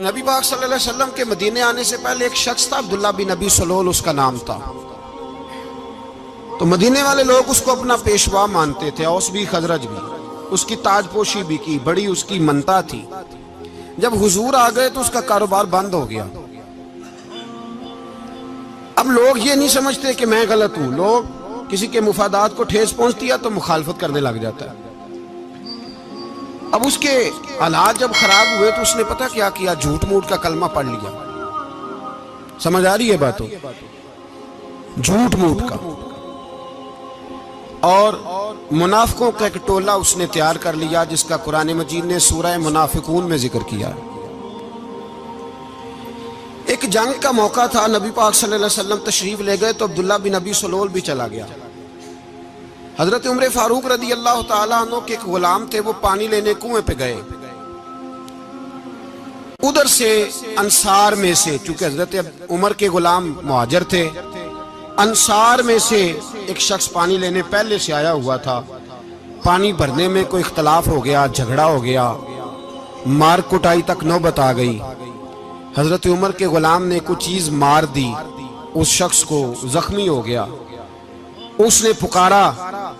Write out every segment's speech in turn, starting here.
نبی پاک صلی اللہ علیہ وسلم کے مدینے آنے سے پہلے ایک شخص تھا، عبداللہ بن ابی سلول اس کا نام تھا۔ تو مدینے والے لوگ اس کو اپنا پیشوا مانتے تھے، اوس بھی خزرج بھی، اس کی تاج پوشی بھی کی، بڑی اس کی منتا تھی۔ جب حضور آ گئے تو اس کا کاروبار بند ہو گیا۔ اب لوگ یہ نہیں سمجھتے کہ میں غلط ہوں، لوگ کسی کے مفادات کو ٹھیس پہنچتی ہے تو مخالفت کرنے لگ جاتا ہے۔ اب اس کے حالات جب خراب ہوئے تو اس نے پتہ کیا کیا، جھوٹ موٹ کا کلمہ پڑھ لیا۔ سمجھ آ رہی ہے باتوں؟ جھوٹ موٹ کا، اور منافقوں کا ایک ٹولہ اس نے تیار کر لیا جس کا قرآن مجید نے سورہ منافقون میں ذکر کیا۔ ایک جنگ کا موقع تھا، نبی پاک صلی اللہ علیہ وسلم تشریف لے گئے تو عبداللہ بن ابی سلول بھی چلا گیا۔ حضرت عمر فاروق رضی اللہ تعالیٰ عنہ کے ایک غلام تھے، وہ پانی لینے کنویں پہ گئے۔ ادھر سے انصار میں سے، چونکہ حضرت عمر کے غلام مہاجر تھے، انصار میں سے ایک شخص پانی لینے پہلے سے آیا ہوا تھا۔ پانی بھرنے میں کوئی اختلاف ہو گیا، جھگڑا ہو گیا، مار کٹائی تک نوبت آ گئی۔ حضرت عمر کے غلام نے کچھ چیز مار دی، اس شخص کو زخمی ہو گیا۔ اس نے پکارا،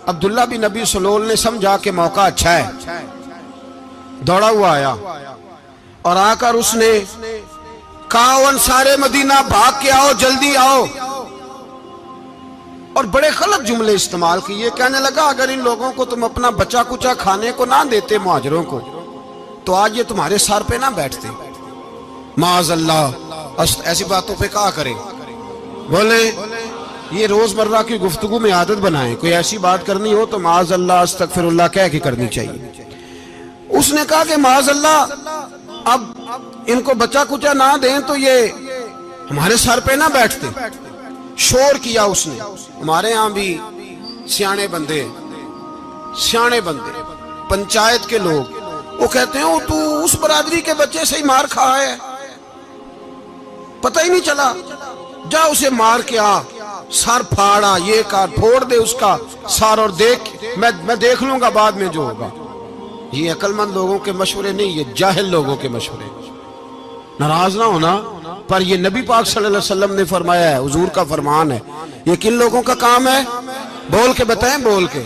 عبداللہ بن ابی سلول نے سمجھا کہ موقع اچھا ہے، دوڑا ہوا آیا اور آ کر اس نے کہا، انصار مدینہ بھاگ کے آؤ، جلدی آؤ، اور بڑے غلط جملے استعمال کیے۔ کہنے لگا اگر ان لوگوں کو تم اپنا بچا کچا کھانے کو نہ دیتے مہاجروں کو تو آج یہ تمہارے سر پہ نہ بیٹھتے۔ معاذ اللہ، ایسی باتوں پہ کہا کریں، بولے یہ روز مرہ کی گفتگو میں عادت بنائیں، کوئی ایسی بات کرنی ہو تو معاذ اللہ استغفر اللہ کہہ کے کرنی چاہیے۔ اس نے کہا کہ معاذ اللہ اب ان کو بچا کچا نہ دیں تو یہ ہمارے سر پہ نہ بیٹھتے۔ شور کیا اس نے۔ ہمارے ہاں بھی سیانے بندے پنچایت کے لوگ، وہ کہتے ہیں تو اس برادری کے بچے سے ہی مار کھا ہے، پتہ ہی نہیں چلا، جا اسے مار کے آ، سر پھاڑا، یہ کار پھوڑ دے اس کا سر، اور دیکھ میں دیکھ لوں گا بعد میں جو ہوگا۔ یہ عقل مند لوگوں کے مشورے نہیں، یہ جاہل لوگوں کے مشورے۔ ناراض نہ ہونا، پر یہ نبی پاک صلی اللہ علیہ وسلم نے فرمایا ہے، حضور کا فرمان ہے۔ یہ کن لوگوں کا کام ہے؟ بول کے بتائیں، بول کے۔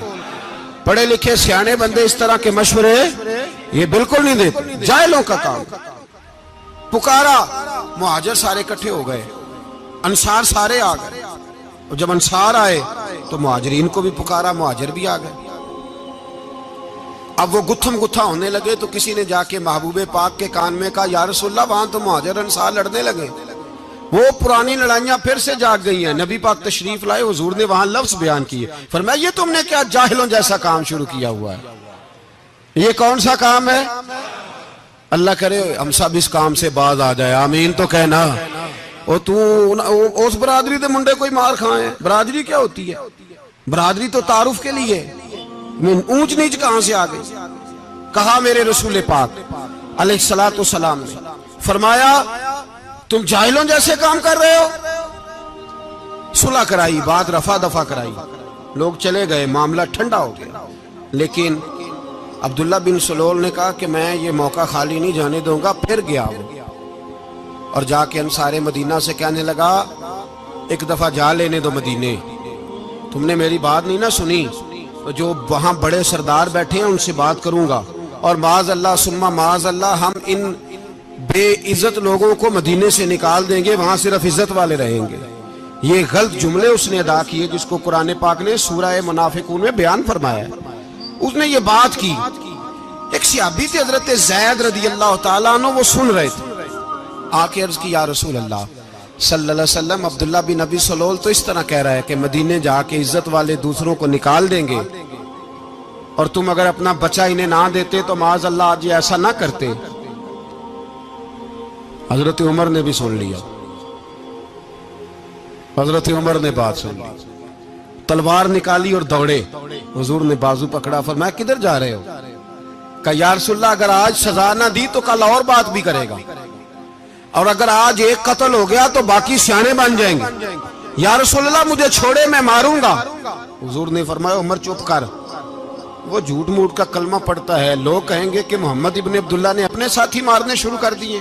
پڑھے لکھے سیانے بندے اس طرح کے مشورے یہ بالکل نہیں دیتے، جاہلوں کا کام۔ پکارا، مہاجر سارے اکٹھے ہو گئے، انصار سارے آ گئے، اور جب انصار آئے تو مہاجرین کو بھی پکارا، مہاجر بھی آ گئے۔ اب وہ گتھم گتھا ہونے لگے تو کسی نے جا کے محبوب پاک کے کان میں کہا، یا رسول اللہ وہاں تو مہاجر انصار لڑنے لگے، وہ پرانی لڑائیاں پھر سے جاگ گئی ہیں۔ نبی پاک تشریف لائے، حضور نے وہاں لفظ بیان کیے، فرمایا یہ تم نے کیا جاہلوں جیسا کام شروع کیا ہوا ہے؟ یہ کون سا کام ہے؟ اللہ کرے ہم سب اس کام سے باز آ جائے، آمین تو کہنا۔ اور تو اس برادری دے منڈے کوئی مار کھائیں، برادری کیا ہوتی ہے؟ برادری تو تعارف کے لیے، اونچ نیچ کہاں سے آ گئی؟ کہا میرے رسول پاک علیہ السلام نے، فرمایا تم جاہلوں جیسے کام کر رہے ہو۔ صلح کرائی، بات رفع دفع کرائی، لوگ چلے گئے، معاملہ ٹھنڈا ہو گیا۔ لیکن عبداللہ بن سلول نے کہا کہ میں یہ موقع خالی نہیں جانے دوں گا۔ پھر گیا وہ اور جا کے انصار مدینہ سے کہنے لگا، ایک دفعہ جا لینے دو مدینے، تم نے میری بات نہیں نہ سنی، جو وہاں بڑے سردار بیٹھے ہیں ان سے بات کروں گا، اور معاذ اللہ ثم معاذ اللہ ہم ان بے عزت لوگوں کو مدینے سے نکال دیں گے، وہاں صرف عزت والے رہیں گے۔ یہ غلط جملے اس نے ادا کیے جس کو قرآن پاک نے سورہ منافقون میں بیان فرمایا ہے۔ اس نے یہ بات کی۔ ایک صحابی تھے حضرت زید رضی اللہ تعالیٰ عنہ، وہ سن رہے تھے، آ کے عرض کی، یا رسول اللہ صلی اللہ علیہ وسلم عبداللہ بن ابی سلول تو اس طرح کہہ رہا ہے کہ مدینے جا کے عزت والے دوسروں کو نکال دیں گے، اور تم اگر اپنا بچہ انہیں نہ دیتے تو معاذ اللہ آج یہ ایسا نہ کرتے۔ حضرت عمر نے بھی سن لیا، حضرت عمر نے بات سن لی، تلوار نکالی اور دوڑے۔ حضور نے بازو پکڑا، فرمایا کدھر جا رہے ہو؟ کہا یا رسول اللہ اگر آج سزا نہ دی تو کل اور بات بھی کرے گا، اور اگر آج ایک قتل ہو گیا تو باقی سیانے بن جائیں گے۔ یا رسول اللہ مجھے چھوڑے، میں ماروں گا۔ حضور نے فرمایا عمر چپ کر، وہ جھوٹ موٹ کا کلمہ پڑھتا ہے، لوگ کہیں گے کہ محمد ابن عبداللہ نے اپنے ساتھی مارنے شروع کر دیے۔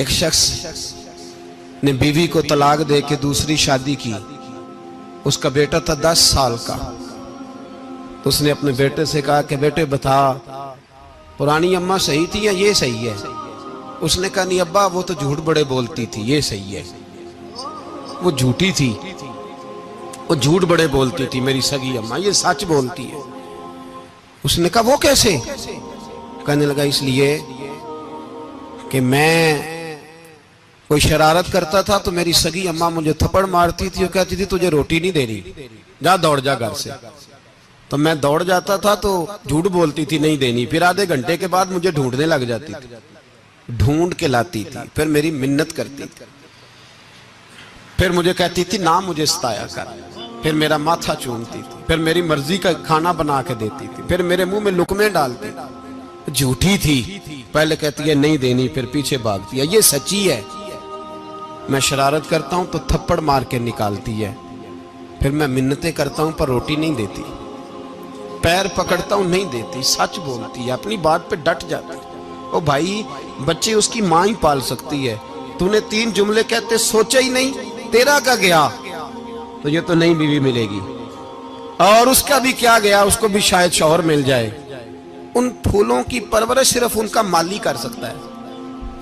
ایک شخص نے بیوی کو طلاق دے کے دوسری شادی کی. اس کا بیٹا تھا 10 سال کا. تو اس نے اپنے بیٹے سے کہا کہ بیٹے بتا پرانی اماں صحیح تھی یا یہ صحیح ہے؟ اس نے کہا نہیں ابا وہ تو جھوٹ بڑے بولتی تھی، یہ صحیح ہے. وہ جھوٹی تھی، وہ جھوٹ بڑے بولتی تھی میری سگی اماں، یہ سچ بولتی ہے. اس نے کہا وہ کیسے؟ کہنے لگا اس لیے کہ میں کوئی شرارت کرتا تھا تو میری سگی اماں مجھے تھپڑ مارتی تھی اور کہتی تھی تجھے روٹی نہیں دے رہی، جا دوڑ جا گھر سے. تو میں دوڑ جاتا تھا تو جھوٹ بولتی تھی نہیں دینی، پھر آدھے گھنٹے کے بعد مجھے ڈھونڈنے لگ جاتی تھی، ڈھونڈ کے لاتی تھی، پھر میری منت کرتی تھی، پھر مجھے کہتی تھی نہ مجھے ستایا کر، پھر میرا ماتھا چومتی تھی، پھر میری مرضی کا کھانا بنا کے دیتی تھی، پھر میرے منہ میں لقمے ڈالتی تھی. جھوٹی تھی، پہلے کہتی ہے نہیں دینی پھر پیچھے بھاگتی ہے. یہ سچی ہے، میں شرارت کرتا ہوں تو تھپڑ مار کے نکالتی ہے، پھر میں منتیں کرتا ہوں پر روٹی نہیں دیتی، پیر پکڑتا ہوں نہیں دیتی. سچ بولتی ہے، اپنی بات پہ ڈٹ جاتی ہے. او بھائی بچے اس کی ماں ہی پال سکتی ہے، تو نے 3 جملے کہتے سوچا ہی نہیں، تیرا کا گیا تو یہ تو نئی بیوی ملے گی، اور اس کا بھی کیا گیا، اس کو بھی شاید شوہر مل جائے. ان پھولوں کی پرورش صرف ان کا مالی کر سکتا ہے،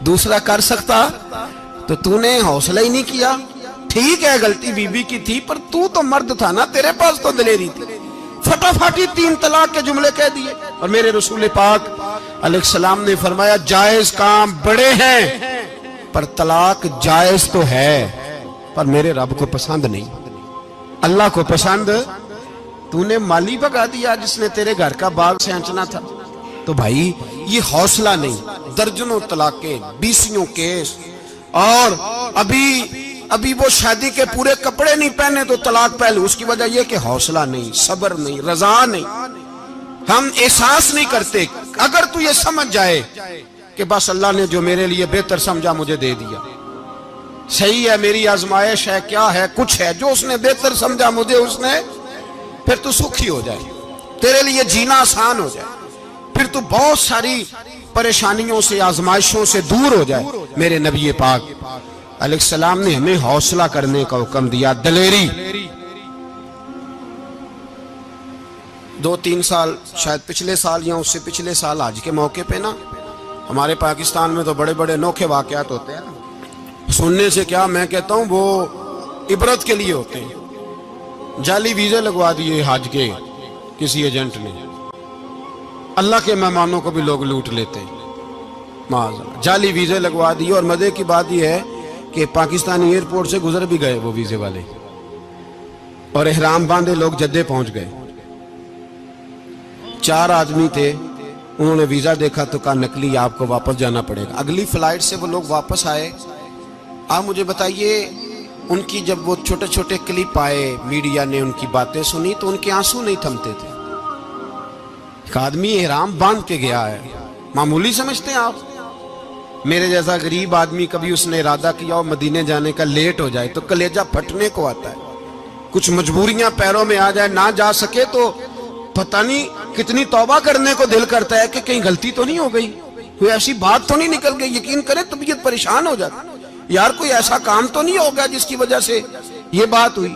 دوسرا کر سکتا تو نے حوصلہ ہی نہیں کیا. ٹھیک ہے غلطی بیوی کی تھی پر تو مرد تھا نا، تیرے پاس تو دلیری تھی. فٹافٹی 3 طلاق کے جملے کہہ دیے. اور میرے رسول پاک علیہ السلام نے فرمایا جائز کام بڑے ہیں پر طلاق جائز تو ہے پر میرے رب کو پسند نہیں، اللہ کو پسند. تو نے مالی بگا دیا جس نے تیرے گھر کا باغ سینچنا تھا. تو بھائی یہ حوصلہ نہیں، درجنوں طلاقیں، 20 کیس، اور ابھی وہ شادی کے پورے کپڑے نہیں پہنے تو طلاق پہلے. اس کی وجہ یہ کہ حوصلہ نہیں، صبر نہیں، رضا نہیں، ہم احساس نہیں کرتے. اگر تو یہ سمجھ جائے کہ بس اللہ نے جو میرے لیے بہتر سمجھا مجھے دے دیا، صحیح ہے میری آزمائش ہے، کیا ہے کچھ ہے جو اس نے بہتر سمجھا مجھے اس نے، پھر تو سکھی ہو جائے، تیرے لیے جینا آسان ہو جائے، پھر تو بہت ساری پریشانیوں سے آزمائشوں سے دور ہو جائے. میرے نبی پاک علیہ السلام نے ہمیں حوصلہ کرنے کا حکم دیا، دلیری. 2-3 سال شاید پچھلے سال یا اس سے پچھلے سال حج کے موقع پہ نا ہمارے پاکستان میں تو بڑے بڑے انوکھے واقعات ہوتے ہیں نا، سننے سے کیا میں کہتا ہوں وہ عبرت کے لیے ہوتے ہیں. جعلی ویزے لگوا دیے حج کے کسی ایجنٹ نے، اللہ کے مہمانوں کو بھی لوگ لوٹ لیتے ہیں، معاذ جعلی ویزے لگوا دیے. اور مزے کی بات یہ ہے کہ پاکستانی ایئرپورٹ سے گزر بھی گئے وہ ویزے والے، اور احرام باندھے لوگ جدے پہنچ گئے. 4 آدمی تھے، انہوں نے ویزا دیکھا تو کہا نقلی آپ کو واپس جانا پڑے گا. اگلی فلائٹ سے وہ لوگ واپس آئے. آپ مجھے بتائیے ان کی جب وہ چھوٹے چھوٹے کلپ آئے، میڈیا نے ان کی باتیں سنی تو ان کے آنسو نہیں تھمتے تھے. ایک آدمی احرام باندھ کے گیا ہے، معمولی سمجھتے ہیں آپ؟ میرے جیسا غریب آدمی کبھی اس نے ارادہ کیا اور مدینے جانے کا لیٹ ہو جائے تو کلیجہ پھٹنے کو آتا ہے. کچھ مجبوریاں پیروں میں آ جائے، نہ جا سکے تو پتہ نہیں کتنی توبہ کرنے کو دل کرتا ہے کہ کہیں غلطی تو نہیں ہو گئی، کوئی ایسی بات تو نہیں نکل گئی. یقین کریں طبیعت پریشان ہو جاتی، یار کوئی ایسا کام تو نہیں ہوگا جس کی وجہ سے یہ بات ہوئی.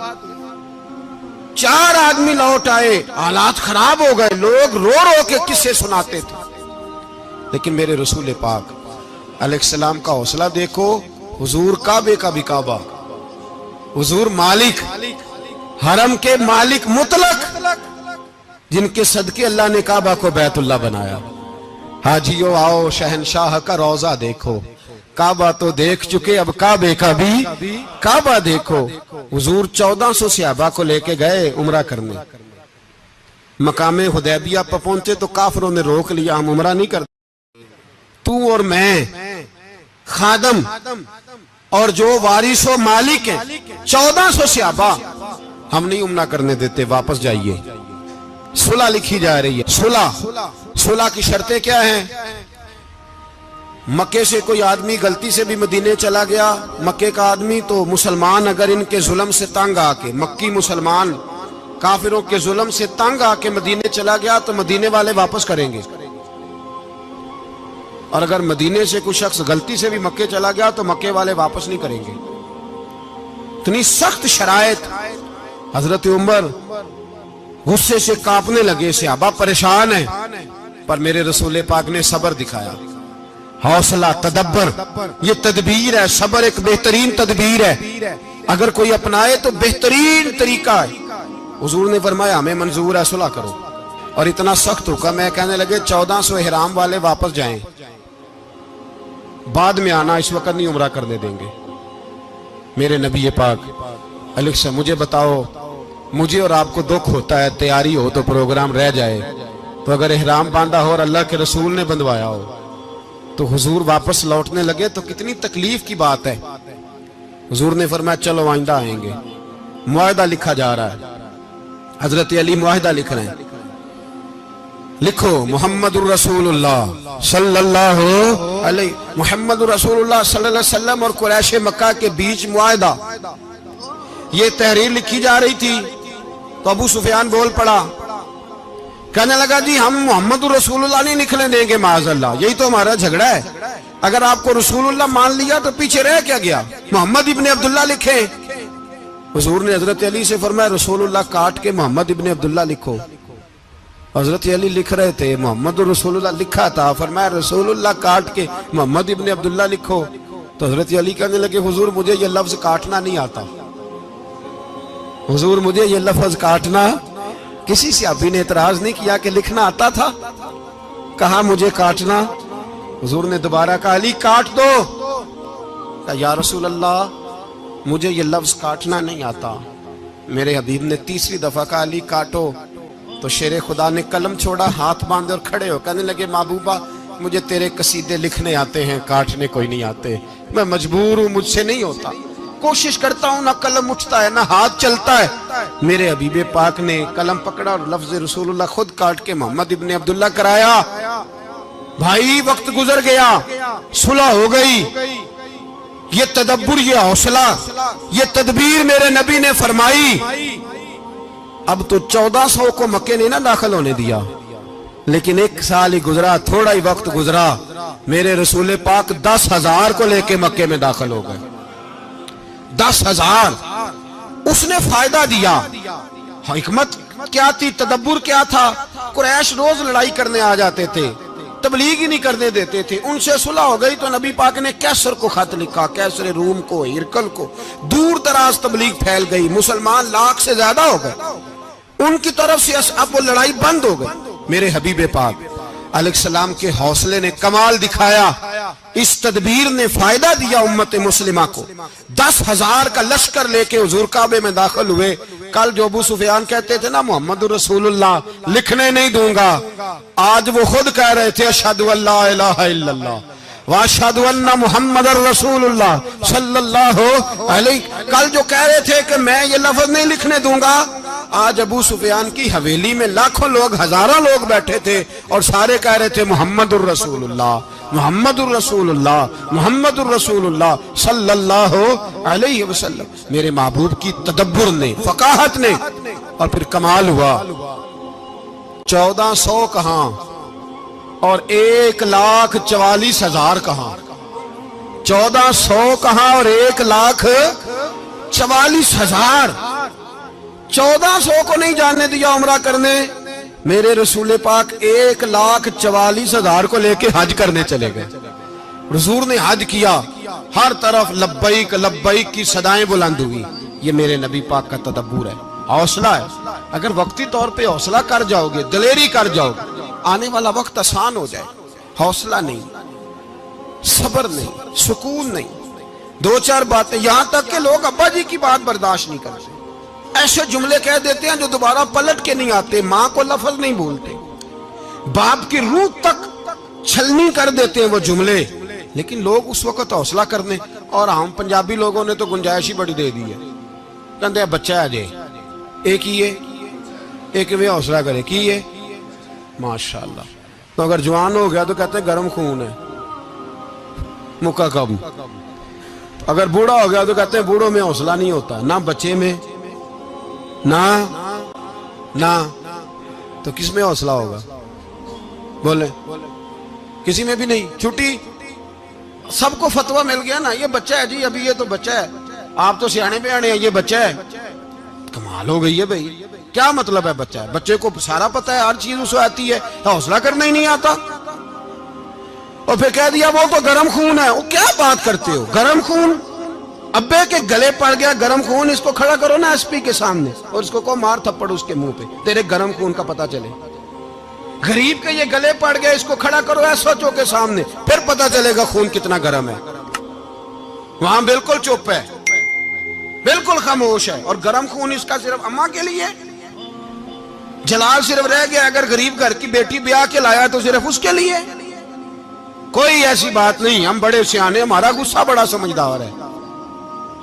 4 آدمی لوٹ آئے، حالات خراب ہو گئے، لوگ رو رو کے قصے سناتے تھے. لیکن میرے رسول پاک علیہ السلام کا حوصلہ دیکھو. حضور کعبے کا بھی کعبہ، حضور مالک، حرم کے مالک مطلق، جن کے صدقے اللہ نے کعبہ کو بیت اللہ بنایا. حاجیو آؤ شہنشاہ کا روضہ دیکھو، کعبہ تو دیکھ چکے اب کعبے کا بھی کعبہ دیکھو. حضور 1400 صحابہ کو لے کے گئے عمرہ کرنے. مقام حدیبیہ پر پہنچے تو کافروں نے روک لیا، ہم عمرہ نہیں کرتے. تو اور میں خادم اور جو وارث و مالک ہیں 1400 صحابہ، ہم نہیں عمرہ کرنے دیتے، واپس جائیے. صلح لکھی جا رہی ہے. صلح کی شرطیں کیا ہیں؟ مکے سے کوئی آدمی غلطی سے بھی مدینے چلا گیا، مکے کا آدمی تو مسلمان اگر ان کے ظلم سے تنگ آ کے، مکی مسلمان کافروں کے ظلم سے تنگ آ کے مدینے چلا گیا تو مدینے والے واپس کریں گے. اور اگر مدینے سے کوئی شخص غلطی سے بھی مکے چلا گیا تو مکے والے واپس نہیں کریں گے. اتنی سخت شرائط. حضرت عمر غصے سے کانپنے لگے, صحابہ پریشان ہیں, پر میرے رسول پاک نے صبر دکھایا, حوصلہ, تدبر. یہ تدبیر ہے, صبر ایک بہترین تدبیر ہے, اگر کوئی اپنائے تو بہترین طریقہ ہے. حضور نے فرمایا ہمیں منظور ہے, صلح کرو. اور اتنا سخت حکم ہے, کہنے لگے 1400 احرام والے واپس جائیں, بعد میں آنا, اس وقت نہیں عمرہ کرنے دیں گے. میرے نبی پاک علیہ السلام, مجھے بتاؤ, مجھے اور آپ کو دکھ ہوتا ہے تیاری ہو تو پروگرام رہ جائے, تو اگر احرام باندھا ہو اور اللہ کے رسول نے بندھوایا ہو تو حضور واپس لوٹنے لگے تو کتنی تکلیف کی بات ہے. حضور نے فرمایا چلو آئندہ آئیں گے. معاہدہ لکھا جا رہا ہے, حضرت علی معاہدہ لکھ رہے ہیں. لکھو محمد الرسول اللہ صلی اللہ علیہ محمد الرسول اللہ صلی اللہ علیہ وسلم اور قریش مکہ کے بیچ معاہدہ. یہ تحریر لکھی جا رہی تھی تو ابو سفیان بول پڑا, کہنے لگا جی ہم محمد الرسول اللہ نہیں نکلنے دیں گے معاذ اللہ, یہی تو ہمارا جھگڑا ہے. اگر آپ کو رسول اللہ مان لیا تو پیچھے رہ کیا گیا, محمد ابن عبداللہ لکھے. حضور نے حضرت علی سے فرمایا رسول اللہ کاٹ کے محمد ابن عبداللہ لکھو. حضرت علی لکھ رہے تھے, محمد رسول اللہ لکھا تھا, فرمایا رسول اللہ کاٹ کے محمد ابن عبداللہ لکھو. تو حضرت علی کہنے لگے حضور مجھے یہ لفظ کاٹنا نہیں آتا, حضور مجھے یہ لفظ کاٹنا. کسی صحابی نے اعتراض نہیں کیا کہ لکھنا آتا تھا, کہا مجھے کاٹنا. حضور نے دوبارہ کہا علی کاٹ دو. کہا یا رسول اللہ مجھے یہ لفظ کاٹنا نہیں آتا. میرے حبیب نے تیسری دفعہ کہا علی کاٹو. تو شیر خدا نے قلم چھوڑا, ہاتھ باندھے اور کھڑے ہو کہنے لگے محبوبہ مجھے تیرے قصیدے لکھنے آتے ہیں, کاٹنے کوئی نہیں آتے, میں مجبور ہوں, مجھ سے نہیں ہوتا. کوشش کرتا ہوں, نہ قلم اٹھتا ہے نہ ہاتھ چلتا ہے. میرے حبیب پاک نے قلم پکڑا اور لفظ رسول اللہ خود کاٹ کے محمد ابن عبداللہ کرایا. بھائی وقت گزر گیا, صلح ہو گئی. یہ تدبر, یہ حوصلہ, یہ تدبیر میرے نبی نے فرمائی. اب تو 1400 کو مکے نے نہ داخل ہونے دیا, لیکن ایک سال ہی گزرا, تھوڑا ہی وقت گزرا, میرے رسول پاک 10,000 کو لے کے مکے میں داخل ہو گئے. 10,000. اس نے فائدہ دیا. حکمت کیا تھی, تدبر کیا تھا. قریش روز لڑائی کرنے آ جاتے تھے, تبلیغ ہی نہیں کرنے دیتے تھے. ان سے صلح ہو گئی تو نبی پاک نے کیسر کو خط لکھا, کیسر روم کو, ہرکل کو. دور دراز تبلیغ پھیل گئی, مسلمان 100,000 سے زیادہ ہو گئے. ان کی طرف سے اب وہ لڑائی بند ہو گئی. میرے حبیب پاک علیہ السلام کے حوصلے نے کمال دکھایا, اس تدبیر نے فائدہ دیا امت مسلمہ کو. 10,000 کا لشکر لے کے حضور کعبے میں داخل ہوئے. کل جو ابو سفیان کہتے تھے نا محمد رسول اللہ لکھنے نہیں دوں گا, آج وہ خود کہہ رہے تھے اشہدو ان لا الہ الا اللہ واشہدو ان محمد رسول اللہ صلی اللہ علیہ. کل جو کہہ رہے تھے کہ میں یہ لفظ نہیں لکھنے دوں گا, آج ابو سفیان کی حویلی میں لاکھوں لوگ, ہزاروں لوگ بیٹھے تھے اور سارے کہہ رہے تھے محمد الرسول اللہ محمد الرسول اللہ محمد الرسول اللہ صلی اللہ علیہ وسلم. میرے محبوب کی تدبر نے, فقاہت نے, اور پھر کمال ہوا. 1400 کہاں اور 1,44,000 کہاں. 1400 کہاں اور 1,44,000. 1400 کو نہیں جانے دیا عمرہ کرنے. میرے رسول پاک 1,44,000 کو لے کے حج کرنے چلے گئے. حضور نے حج کیا, ہر طرف لبیک لبیک کی صدائیں بلند ہوئی. یہ میرے نبی پاک کا تدبر ہے, حوصلہ ہے. اگر وقتی طور پہ حوصلہ کر جاؤ گے, دلیری کر جاؤ گے, آنے والا وقت آسان ہو جائے. حوصلہ نہیں, صبر نہیں, سکون نہیں, 2-4 باتیں, یہاں تک کہ لوگ ابا جی کی بات برداشت نہیں کرتے. ایسے جملے کہہ دیتے ہیں جو دوبارہ پلٹ کے نہیں آتے. ماں کو لفظ نہیں بولتے, باپ کی روح تک چھلنی کر دیتے ہیں وہ جملے. لیکن لوگ اس وقت حوصلہ کرنے, اور ہم پنجابی لوگوں نے تو گنجائش ہی بڑی دے دی ہے. کہتے ہیں بچہ ہے جے, ایک ہی ہے, ایک میں حوصلہ کرے کی ہے ماشاءاللہ. تو اگر جوان ہو گیا تو کہتے ہیں گرم خون ہے, مکہ کم. اگر بوڑھا ہو گیا تو کہتے ہیں بوڑھوں میں حوصلہ نہیں ہوتا, نہ بچے میں نہ تو کس میں حوصلہ ہوگا؟ بولے کسی میں بھی نہیں. چھٹی سب کو فتویٰ مل گیا نا, یہ بچہ ہے جی, ابھی یہ تو بچہ ہے, آپ تو سیانے بیانے ہیں, یہ بچہ ہے. کمال ہو گئی ہے بھائی. کیا مطلب ہے بچہ ہے؟ بچے کو سارا پتا ہے, ہر چیز اسے آتی ہے, حوصلہ کرنا ہی نہیں آتا. اور پھر کہہ دیا وہ تو گرم خون ہے. وہ کیا بات کرتے ہو, گرم خون؟ ابے کے گلے پڑ گیا گرم خون, اس کو کھڑا کرو نا ایس پی کے سامنے اور اس کو مار تھپڑ اس کے منہ پہ, تیرے گرم خون کا پتا چلے. غریب کے یہ گلے پڑ گیا, اس کو کھڑا کرو ایس او کے سامنے, پھر پتا چلے گا خون کتنا گرم ہے. وہاں بالکل چپ ہے, بالکل خاموش ہے. اور گرم خون اس کا صرف اماں کے لیے. جلال صرف رہ گیا اگر غریب گھر کی بیٹی بیاہ کے لایا تو صرف اس کے لیے. کوئی ایسی بات نہیں. ہم بڑے سیانے, ہمارا غصہ بڑا سمجھدار ہے,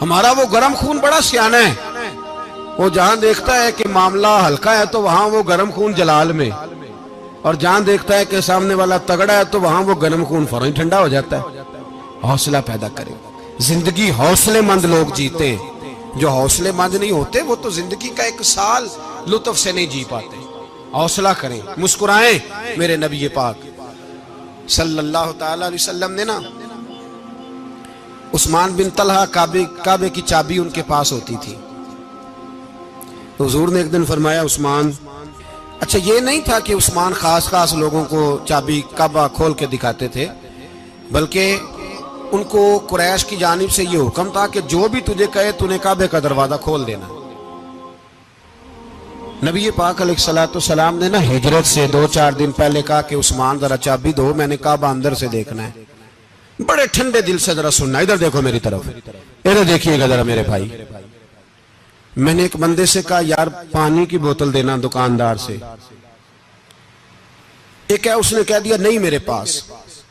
ہمارا وہ گرم خون بڑا سیانا ہے. وہ جہاں دیکھتا ہے کہ معاملہ ہلکا ہے تو وہاں وہ گرم خون جلال میں, اور جہاں دیکھتا ہے کہ سامنے والا تگڑا ہے تو وہاں وہ گرم خون فوراً ٹھنڈا ہو جاتا ہے. حوصلہ پیدا کرے. زندگی حوصلے مند لوگ جیتے ہیں. جو حوصلے مند نہیں ہوتے وہ تو زندگی کا ایک سال لطف سے نہیں جی پاتے. حوصلہ کریں, مسکرائیں. میرے نبی پاک صلی اللہ تعالی علیہ وسلم نے نا عثمان بن طلحہ, کعبے کی چابی ان کے پاس ہوتی تھی. حضور نے ایک دن فرمایا عثمان, اچھا یہ نہیں تھا کہ عثمان خاص لوگوں کو چابی کعبہ کھول کے دکھاتے تھے, بلکہ ان کو قریش کی جانب سے یہ حکم تھا کہ جو بھی تجھے کہے تو نے کعبے کا دروازہ کھول دینا. نبی پاک علیہ الصلوۃ والسلام نے نا ہجرت سے 2-4 دن پہلے کہا کہ عثمان ذرا چابی دو, میں نے کعبہ اندر سے دیکھنا ہے. بڑے ٹھنڈے دل سے ذرا سننا, ادھر دیکھو میری طرف, ادھر دیکھیے گا ذرا میرے بھائی. میں نے ایک بندے سے کہا یار پانی کی بوتل دینا دکاندار سے. ایک ہے, اس نے کہہ دیا نہیں میرے پاس.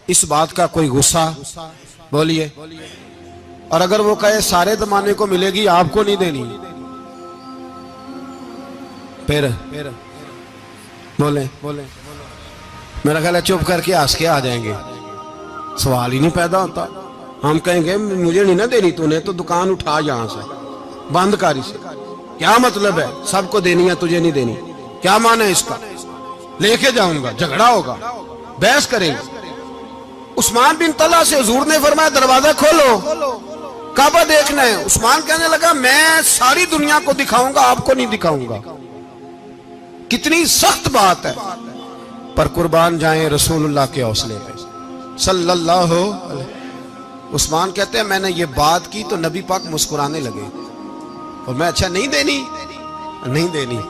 اس بات کا کوئی غصہ بولیے, اور اگر وہ کہے سارے زمانے کو ملے گی آپ کو نہیں دینی, پھر بولے میرا خیال ہے چپ کر کے ہنس کے آ جائیں گے, سوال ہی نہیں پیدا ہوتا. ہم کہیں گے مجھے نہیں نہ دینی, تو نے تو دکان اٹھا یہاں سے, بند کاری سے. کیا مطلب ہے سب کو دینی ہے تجھے نہیں دینی؟ کیا معنی ہے اس کا؟ لے کے جاؤں گا, جھگڑا ہوگا, بحث کریں گے. عثمان بن طلحہ سے حضور نے فرمایا دروازہ کھولو, کعبہ دیکھنا ہے. عثمان کہنے لگا میں ساری دنیا کو دکھاؤں گا, آپ کو نہیں دکھاؤں گا. کتنی سخت بات ہے, پر قربان جائیں رسول اللہ کے حوصلے پہ صلی اللہ علیہ. عثمان کہتے ہیں میں نے یہ بات کی تو نبی پاک مسکرانے لگے, اور میں اچھا نہیں دینی.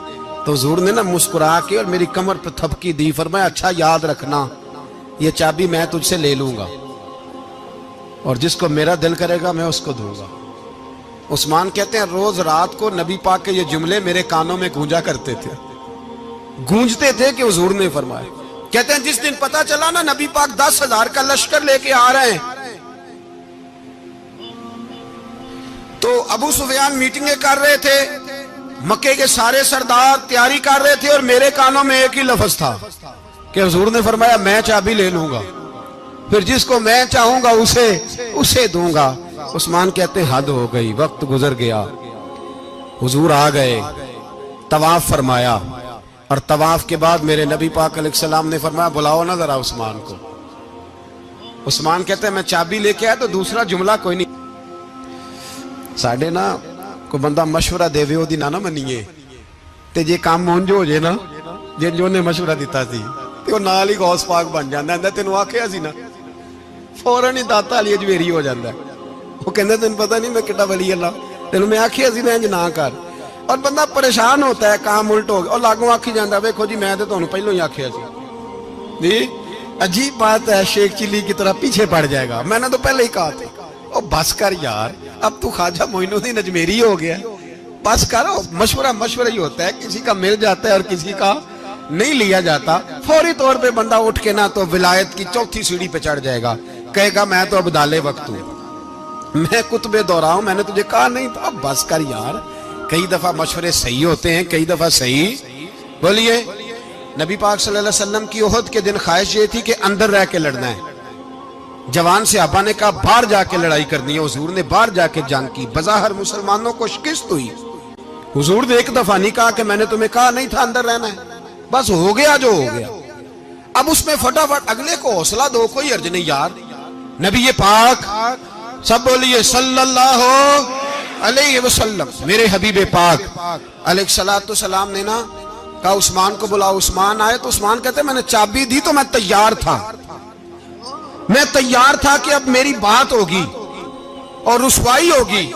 تو حضور نے نا مسکرا کے اور میری کمر پہ تھپکی دی, فرمایا اچھا یاد رکھنا یہ چابی میں تجھ سے لے لوں گا, اور جس کو میرا دل کرے گا میں اس کو دوں گا. عثمان کہتے ہیں روز رات کو نبی پاک کے یہ جملے میرے کانوں میں گونجا کرتے تھے, گونجتے تھے کہ حضور نے فرمایا. کہتے ہیں جس دن پتا چلا نا نبی پاک 10,000 کا لشکر لے کے آ رہے ہیں, تو ابو سفیان میٹنگیں کر رہے تھے, مکے کے سارے سردار تیاری کر رہے تھے, اور میرے کانوں میں ایک ہی لفظ تھا کہ حضور نے فرمایا میں چابی لے لوں گا, پھر جس کو میں چاہوں گا اسے دوں گا. عثمان کہتے ہیں حد ہو گئی, وقت گزر گیا. حضور آ گئے, طواف فرمایا, اور طواف کے بعد میرے نبی پاک علیہ السلام نے فرمایا بلاؤ نا ذرا عثمان کو. عثمان کہتے ہیں میں چابی لے کے آیا تو دوسرا جملہ کوئی نہیں. ساڑھے نا کوئی بندہ مشورہ دے وے دی نہ منیے, تے جے کام مونجو ہو جے نا, جن جو نے مشورہ دیتا سی تے وہ نال ہی غوث پاک بن جاندا ہے. تینوں آکھیا سی نا, فوراً ہی داتا علی اجمیری ہو جاندا ہے. وہ کہندے تینوں پتہ نہیں میں کڈا ولی اللہ, تینوں میں آکھیا سی نا انج نہ کر. اور بندہ پریشان ہوتا ہے, کام الٹ ہو گیا, اور لاگوں آکھی جاندا ویکھو جی میں تے تانوں پہلوں ہی آکھیا سی. جی عجیب بات ہے, شیخ چلی کی طرح پیچھے پڑ جائے گا, میں نے تو پہلے ہی کہا تھا. او بس کر یار, اب تو خواجہ معین الدین اجمیری ہو گیا, بس کرو. مشورہ ہی ہوتا ہے, کسی کا مل جاتا ہے اور کسی کا نہیں لیا جاتا. فوری طور پہ بندہ اٹھ کے نا تو ولایت کی 4تھی سیڑھی پہ چڑھ جائے گا, کہے گا میں تو اب دالے وقت ہوں, میں کتب دورہ ہوں, میں نے تجھے کہا نہیں تھا. بس کر یار, کئی دفعہ مشورے صحیح ہوتے ہیں, کئی دفعہ صحیح. بولیے نبی پاک صلی اللہ علیہ وسلم کی احد کے دن خواہش یہ تھی کہ اندر رہ کے لڑنا ہے. جوان صحابہ نے کہا باہر جا کے لڑائی کرنی ہے. حضور نے باہر جا کے جنگ کی, بظاہر مسلمانوں کو شکست ہوئی. حضور نے ایک دفعہ نہیں کہا کہ میں نے تمہیں کہا نہیں تھا اندر رہنا ہے, بس ہو گیا جو ہو گیا. اب اس میں فٹافٹ اگلے کو حوصلہ دو، کوئی عرض نہیں یار، نبی پاک سب بولیے صلی اللہ علیہ وسلم، میرے حبیب پاک علیہ الصلوۃ والسلام نے نا کہا عثمان کو بلاؤ۔ عثمان آئے تو عثمان کہتے ہیں میں نے چابی دی تو میں تیار تھا، میں تیار تھا کہ اب میری بات ہوگی اور رسوائی ہوگی،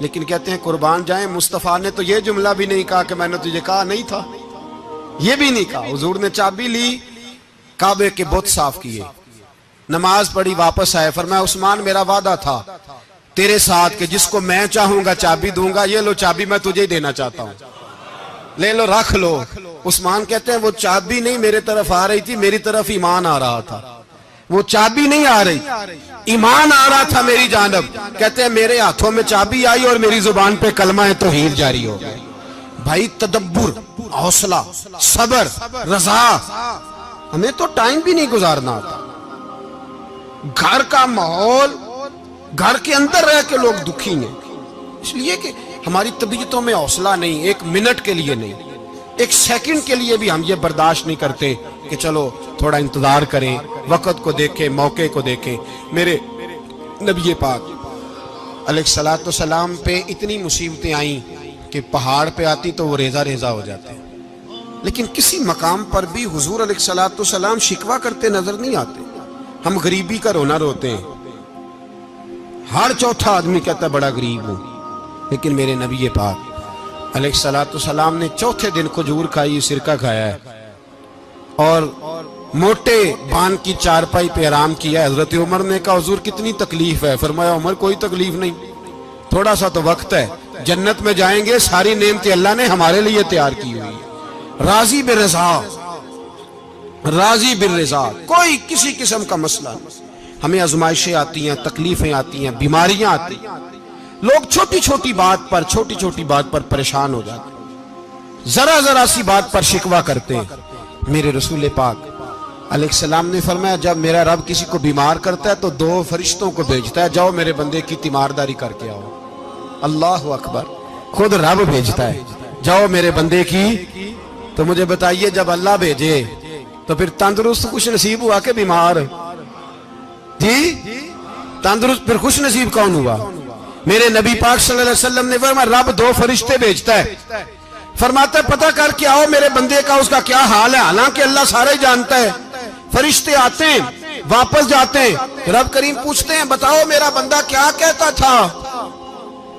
لیکن کہتے ہیں قربان جائیں مصطفیٰ نے تو یہ جملہ بھی نہیں کہا کہ میں نے تجھے کہا نہیں تھا، یہ بھی نہیں کہا۔ حضور نے چابی لی، کعبے کے بت صاف کیے، نماز پڑھی، واپس آئے، فرمایا عثمان میرا وعدہ تھا تیرے ساتھ کہ جس کو میں چاہوں گا چابی دوں گا، یہ لو چابی میں تجھے ہی دینا چاہتا ہوں، لے لو رکھ لو۔ عثمان کہتے ہیں وہ چابی نہیں میرے طرف آ رہی تھی، میری طرف ایمان آ رہا تھا، وہ چابی نہیں آ رہی، ایمان آ رہا تھا میری جانب۔ کہتے ہیں میرے ہاتھوں میں چابی آئی اور میری زبان پہ کلمہ توحید جاری ہو گئی۔ بھائی تدبر، حوصلہ، صبر، رضا، ہمیں تو ٹائم بھی نہیں گزارنا آتا۔ گھر کا ماحول، گھر کے اندر رہ کے لوگ دکھی ہیں، اس لیے کہ ہماری طبیعتوں میں حوصلہ نہیں، ایک منٹ کے لیے نہیں، ایک سیکنڈ کے لیے بھی ہم یہ برداشت نہیں کرتے کہ چلو تھوڑا انتظار کریں، وقت کو دیکھیں، موقع کو دیکھیں۔ میرے نبی پاک علیہ الصلوۃ والسلام پہ اتنی مصیبتیں آئیں کہ پہاڑ پہ آتی تو وہ ریزہ ریزہ ہو جاتے، لیکن کسی مقام پر بھی حضور علیہ الصلوۃ والسلام شکوہ کرتے نظر نہیں آتے۔ ہم غریبی کا رونا روتے ہیں، ہر چوتھا آدمی کہتا ہے بڑا غریب ہوں، لیکن میرے نبی پاک علیہ الصلوۃ والسلام نے چوتھے دن کھجور کھائی، سرکہ کھایا ہے اور موٹے بان کی چارپائی پہ آرام کیا ہے۔ حضرت عمر نے کہا حضور کتنی تکلیف ہے؟ فرمایا عمر کوئی تکلیف نہیں، تھوڑا سا تو وقت ہے، جنت میں جائیں گے، ساری نعمتیں اللہ نے ہمارے لیے تیار کی ہوئی ہے۔ راضی بالرضا، راضی بالرضا، کوئی کسی قسم کا مسئلہ نہیں۔ ہمیں آزمائشیں آتی ہیں، تکلیفیں آتی ہیں، بیماریاں آتی ہیں، لوگ چھوٹی چھوٹی بات پر پریشان ہو جاتے ہیں، ذرا ذرا سی بات پر شکوہ کرتے ہیں۔ میرے رسول پاک علیہ السلام نے فرمایا جب میرا رب کسی کو بیمار کرتا ہے تو 2 فرشتوں کو بھیجتا ہے، جاؤ میرے بندے کی تیمارداری کر کے آؤ۔ اللہ اکبر، خود رب بھیجتا ہے، جاؤ میرے بندے کی۔ تو مجھے بتائیے جب اللہ بھیجے تو پھر تندرست خوش نصیب ہوا کہ بیمار؟ جی تندرست پھر خوش نصیب کون ہوا؟ میرے نبی پاک صلی اللہ علیہ وسلم نے فرمایا رب 2 فرشتے بھیجتا ہے، فرماتا ہے پتہ کر کے آؤ میرے بندے کا اس کا کیا حال ہے، حالانکہ اللہ سارا ہی جانتا ہے۔ فرشتے آتے ہیں، واپس جاتے ہیں، رب کریم پوچھتے ہیں بتاؤ میرا بندہ کیا کہتا تھا؟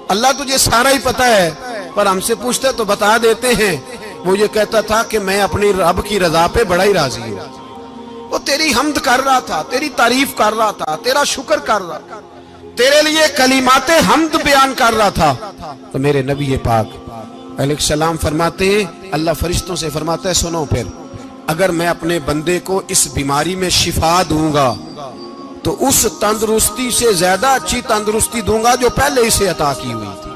اللہ تجھے سارا ہی پتہ ہے، پر ہم سے پوچھتے تو بتا دیتے ہیں، وہ یہ کہتا تھا کہ میں اپنی رب کی رضا پہ بڑا ہی راضی ہوں، وہ تیری حمد کر رہا تھا، تیری تعریف کر رہا تھا، تیرا شکر کر رہا تھا، تیرے لیے کلمات حمد بیان کر رہا تھا۔ تو میرے نبی پاک علیہ السلام فرماتے ہیں، اللہ فرشتوں سے فرماتا ہے سنو پھر اگر میں اپنے بندے کو اس بیماری میں شفا دوں گا تو اس تندرستی سے زیادہ اچھی تندرستی دوں گا جو پہلے اسے عطا کی ہوئی تھی،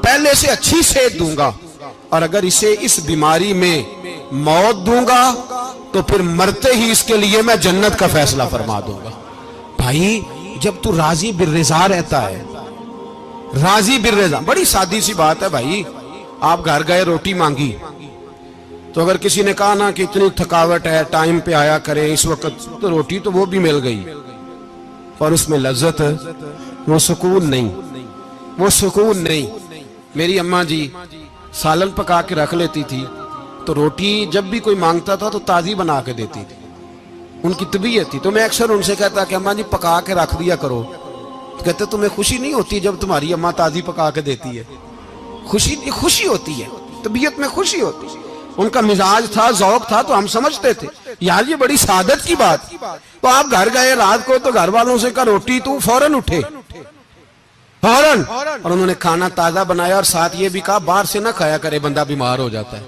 پہلے سے اچھی صحت دوں گا، اور اگر اسے اس بیماری میں موت دوں گا تو پھر مرتے ہی اس کے لیے میں جنت کا فیصلہ فرما دوں گا۔ بھائی جب تو راضی بالرضا رہتا ہے، راضی بالرضا، بڑی سادی سی بات ہے بھائی، آپ گھر گئے روٹی مانگی تو اگر کسی نے کہا نا کہ اتنی تھکاوٹ ہے ٹائم پہ آیا کرے اس وقت، تو روٹی تو وہ بھی مل گئی اور اس میں لذت، وہ سکون نہیں، وہ سکون نہیں۔ میری اماں جی سالن پکا کے رکھ لیتی تھی تو روٹی جب بھی کوئی مانگتا تھا تو تازی بنا کے دیتی تھی، ان کی طبیعت تھی۔ تو میں اکثر ان سے کہتا کہ اماں جی پکا کے رکھ دیا کرو، کہتے تمہیں خوشی نہیں ہوتی جب تمہاری اماں تازی پکا کے دیتی ہے؟ خوشی ہوتی ہے، طبیعت میں خوشی ہوتی ہے۔ ان کا مزاج تھا، ذوق تھا، تو ہم سمجھتے تھے یار یہ بڑی سعادت کی بات۔ تو آپ گھر گئے رات کو تو گھر والوں سے کہا روٹی، تو فوراً اٹھے، فوراً، اور انہوں نے کھانا تازہ بنایا اور ساتھ یہ بھی کہا باہر سے نہ کھایا کرے بندہ بیمار ہو جاتا ہے۔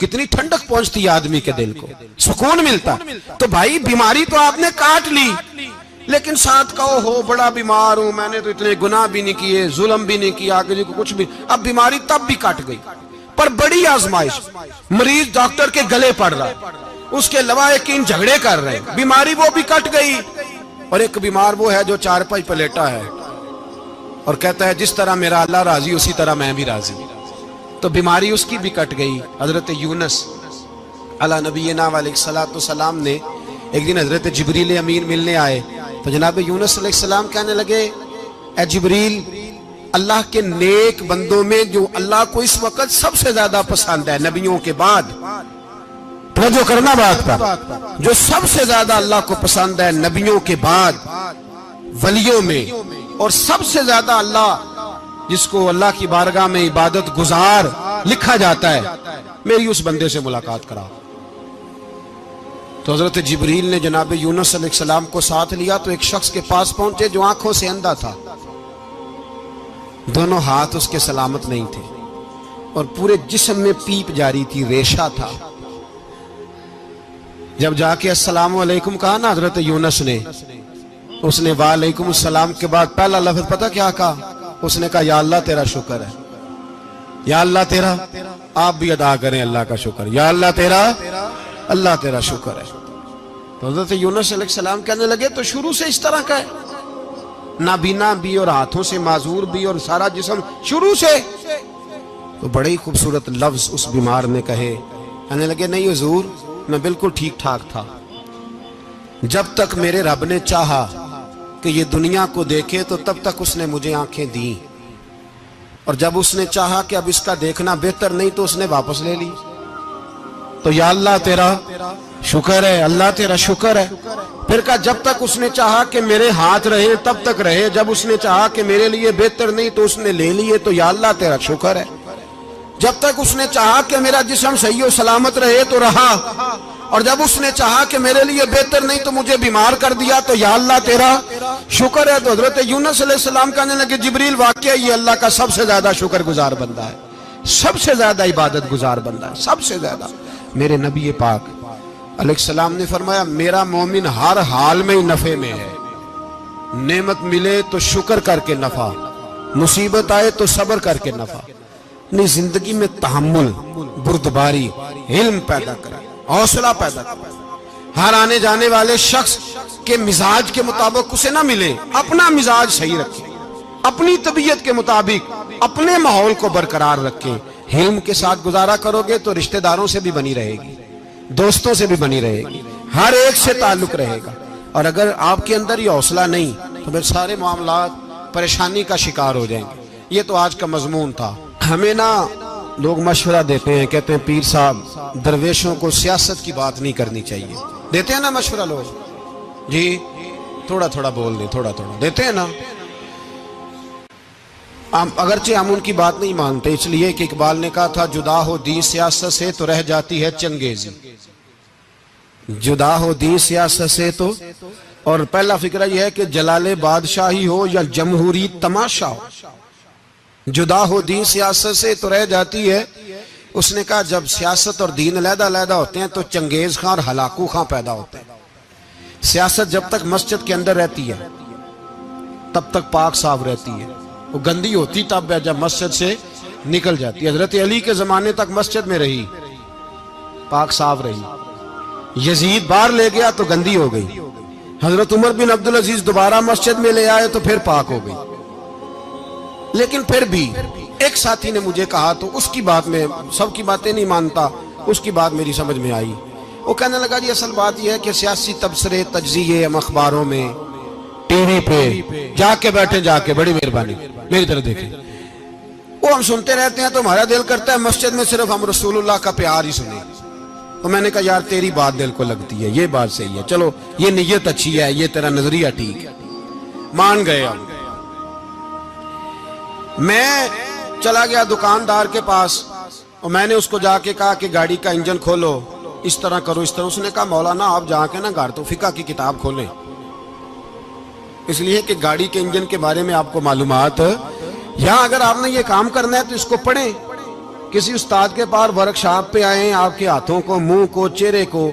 کتنی ٹھنڈک پہنچتی ہے آدمی کے دل کو، سکون ملتا۔ تو بھائی بیماری تو آپ نے کاٹ لی، لیکن ساتھ کہو ہو بڑا بیمار ہوں، میں نے تو اتنے گناہ بھی نہیں کیے، ظلم بھی نہیں کیا، کسی کو کچھ بھی، اب بیماری تب بھی کٹ گئی۔ پر بڑی آزمائش، مریض ڈاکٹر کے گلے پڑ رہا ہے، اس کے لواحقین جھگڑے کر رہے ہیں، بیماری وہ بھی کٹ گئی۔ اور ایک بیمار وہ ہے جو چارپائی پہ لیٹا ہے اور کہتا ہے جس طرح میرا اللہ راضی اسی طرح میں بھی راضی، تو بیماری اس کی بھی کٹ گئی۔ حضرت یونس علی نبینا علیہ الصلوۃ والسلام نے ایک دن حضرت جبریل امین ملنے آئے تو جناب یونس علیہ السلام کہنے لگے اے جبریل اللہ کے نیک بندوں میں جو اللہ کو اس وقت سب سے زیادہ پسند ہے نبیوں کے بعد، توجہ کرنا بات پر، جو سب سے زیادہ اللہ کو پسند ہے نبیوں کے بعد ولیوں میں، اور سب سے زیادہ اللہ جس کو اللہ کی بارگاہ میں عبادت گزار لکھا جاتا ہے، میری اس بندے سے ملاقات کرا۔ تو حضرت جبریل نے جناب یونس علیہ السلام کو ساتھ لیا تو ایک شخص کے پاس پہنچے جو آنکھوں سے اندھا تھا، دونوں ہاتھ اس کے سلامت نہیں تھے اور پورے جسم میں پیپ جاری تھی، ریشہ تھا۔ جب جا کے السلام علیکم کہا نا حضرت یونس نے، اس نے وعلیکم السلام کے بعد پہلا لفظ پتہ کیا کہا؟ اس نے کہا یا اللہ تیرا شکر ہے، یا اللہ تیرا، آپ بھی ادا کریں اللہ کا شکر، یا اللہ تیرا، اللہ تیرا شکر ہے۔ تو حضرت یونس علیہ السلام کہنے لگے تو شروع سے اس طرح کا ہے، نابینا بھی اور ہاتھوں سے معذور بھی اور سارا جسم شروع سے؟ تو بڑے ہی خوبصورت لفظ اس بیمار نے کہے، کہنے لگے نہیں حضور میں بالکل ٹھیک ٹھاک تھا، جب تک میرے رب نے چاہا کہ یہ دنیا کو دیکھے تو تب تک اس نے مجھے آنکھیں دیں، اور جب اس نے چاہا کہ اب اس کا دیکھنا بہتر نہیں تو اس نے واپس لے لی۔ تو یا اللہ تیرا شکر ہے، اللہ تیرا شکر ہے۔ پھر کہا جب تک اس نے چاہا کہ میرے ہاتھ رہے تب تک رہے، جب اس نے چاہا کہ میرے لیے بہتر نہیں تو اس نے لے لیے، تو یا اللہ تیرا شکر ہے۔ جب تک اس نے چاہا کہ میرا جسم صحیح و سلامت رہے تو رہا، اور جب اس نے چاہا کہ میرے لیے بہتر نہیں تو مجھے بیمار کر دیا، تو یا اللہ تیرا شکر ہے۔ تو حضرت یونس علیہ السلام کہنے لگے جبریل واقعہ یہ اللہ کا سب سے زیادہ شکر گزار بندہ ہے، سب سے زیادہ عبادت گزار بندہ ہے، سب سے زیادہ۔ میرے نبی پاک علیہ السلام نے فرمایا میرا مومن ہر حال میں نفع میں ہے، نعمت ملے تو شکر کر کے نفع، مصیبت آئے تو صبر کر کے نفع، اپنی زندگی میں تحمل، بردباری، علم پیدا کرے، حوصلہ پیدا کرے۔ ہر آنے جانے والے شخص کے مزاج کے مطابق اسے نہ ملے، اپنا مزاج صحیح رکھے، اپنی طبیعت کے مطابق اپنے ماحول کو برقرار رکھے۔ علم کے ساتھ گزارا کرو گے تو رشتہ داروں سے بھی بنی رہے گی، دوستوں سے بھی بنی رہے گی، ہر ایک سے تعلق رہے گا۔ اور اگر آپ کے اندر یہ حوصلہ نہیں تو پھر سارے معاملات پریشانی کا شکار ہو جائیں گے۔ یہ تو آج کا مضمون تھا۔ ہمیں نا لوگ مشورہ دیتے ہیں، کہتے ہیں پیر صاحب درویشوں کو سیاست کی بات نہیں کرنی چاہیے، دیتے ہیں نا مشورہ لوگ؟ جی تھوڑا تھوڑا بول دیں، تھوڑا تھوڑا دیتے ہیں نا۔ اگرچہ ہم ان کی بات نہیں مانتے، اس لیے کہ اقبال نے کہا تھا جدا ہو دین سیاست سے تو رہ جاتی ہے چنگیزی، جدا ہو دین سیاست سے تو، اور پہلا فکرہ یہ ہے کہ جلال بادشاہی ہو یا جمہوری تماشا ہو، جدا ہو دین سیاست سے تو رہ جاتی ہے۔ اس نے کہا جب سیاست اور دین علیحدہ علیحدہ ہوتے ہیں تو چنگیز خان اور ہلاکو خان پیدا ہوتے ہیں۔ سیاست جب تک مسجد کے اندر رہتی ہے تب تک پاک صاف رہتی ہے، وہ گندی ہوتی تب جب مسجد سے نکل جاتی ہے۔ حضرت علی کے زمانے تک مسجد میں رہی، پاک صاف رہی، یزید باہر لے گیا تو گندی ہو گئی، حضرت عمر بن عبدالعزیز دوبارہ مسجد میں لے آئے تو پھر پاک ہو گئی۔ لیکن پھر بھی ایک ساتھی نے مجھے کہا تو اس کی بات میں، سب کی باتیں نہیں مانتا، اس کی بات میری سمجھ میں آئی۔ وہ کہنے لگا جی اصل بات یہ ہے کہ سیاسی تبصرے تجزیے ہم اخباروں میں ٹی وی پہ جا کے بیٹھے، جا کے بڑی مہربانی میری طرف دیکھیں، وہ ہم سنتے رہتے ہیں تو ہمارا دل کرتا ہے مسجد میں صرف ہم رسول اللہ کا پیار ہی سنیں۔ تو میں نے کہا یار تیری بات دل کو لگتی ہے، یہ بات صحیح ہے، چلو یہ نیت اچھی ہے، یہ تیرا نظریہ ٹھیک ہے، مان گئے ہم۔ میں چلا گیا دکاندار کے پاس اور میں نے اس کو جا کے کہا کہ گاڑی کا انجن کھولو، اس طرح کرو، اس طرح۔ اس نے کہا مولانا آپ جا کے نا گھر تو فقہ کی کتاب کھولیں، اس لیے کہ گاڑی کے انجن کے بارے میں آپ کو معلومات، یہاں اگر آپ نے یہ کام کرنا ہے تو اس کو پڑھیں، کسی استاد کے پاس ورکشاپ پہ آئیں، آپ کے ہاتھوں کو، منہ کو، چہرے کو